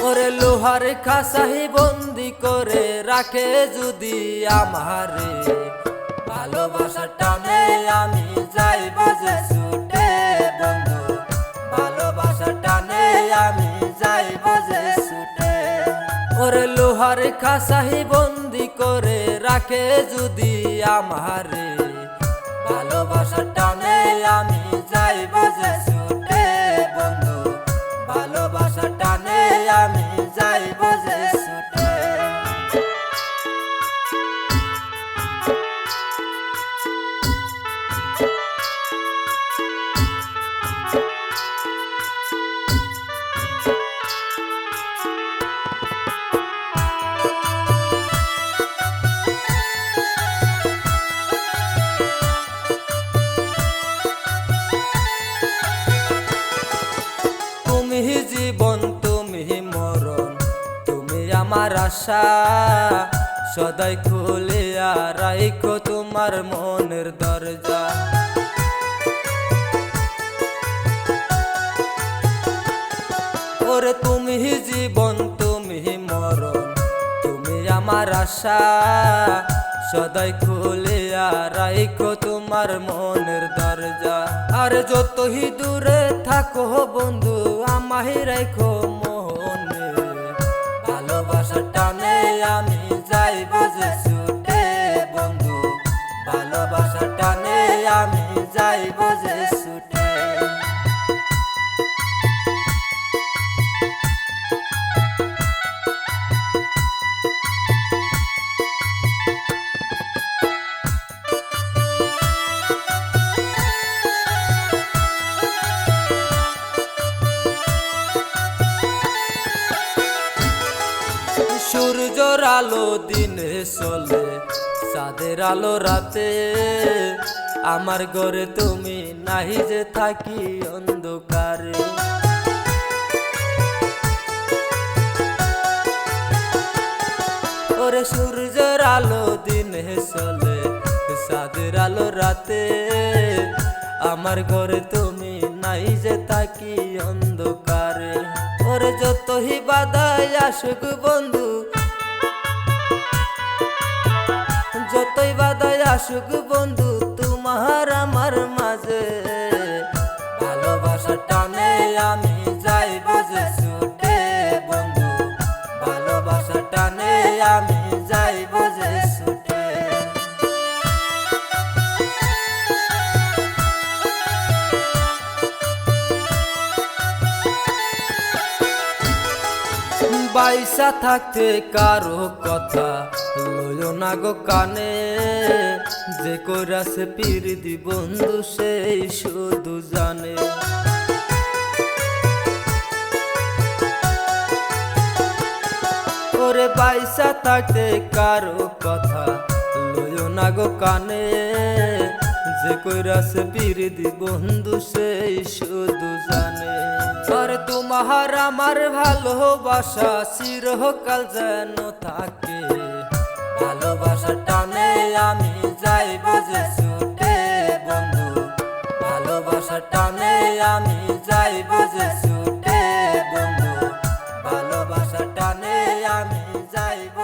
ওরে লোহার খাসাহি বন্দি করে রাখে যদি আমারে, ভালোবাসার টানে আমি যাইব যে ছুটে বন্ধু, ভালোবাসার টানে আমি যাইব যে ছুটে। ওরে লোহার খাসাহি বন্দি করে রাখে যদি আমারে, ভালোবাসার টানে আমি যাইব যে ছুটে বন্ধু, ভালোবাসার টানে আমি যাইব যে ছুটে। তুমি জীবন তুমি মরণ, তুমি আমার আশা, সদাই খুলিয়া রাখো তোমার মনের দরজা। ওরে তুমি জীবন তুমি মরণ, তুমি আমার আশা, সদাই খুলিয়া রাখো তোমার মনের দরজা। আর যতই দূরে থাকো বন্ধু আমায় রাখো মনে, ভালোবাসার টানে আমি যাইব যে ছুটে বন্ধু, ভালোবাসার টানে আমি যাইব যে ছুটে। সূর্যর আলো দিনে চলে, চাঁদের আলো রাতে, আমার ঘরে তুমি নাহি যে থাকি অন্ধকারে। ওরে সূর্যের আলো দিনে চলে, চাঁদের আলো রাতে, আমার ঘরে তুমি নাই যে থাকি অন্ধকারে। ওরে যতই বাধাই আসুক বন্ধু, যতই বাধাই আসুক বন্ধু তোমার আমার মাঝে, ভালোবাসার টানে আমি যাইব যে ছুটে বন্ধু, ভালোবাসার টানে আমি যাইব যে ছুটে। বাইসা থাকতে কারো কথা লইও না গো কানে, যে কইরাছে পিরিতি বন্ধু সেই শুধু জানে। ওরে বাইসা থাকতে কারো কথা লইও না গো কানে, যে কইরাছে পিরিতি বন্ধু সেই শুধু জানে। আর তোমার আমার ভালোবাসা চিরকাল যেন থাকে, ভালোবাসার টানে আমি যাইব যে ছুটে বন্ধু, ভালোবাসার টানে আমি যাইব যে ছুটে বন্ধু, ভালোবাসার টানে আমি যাইব।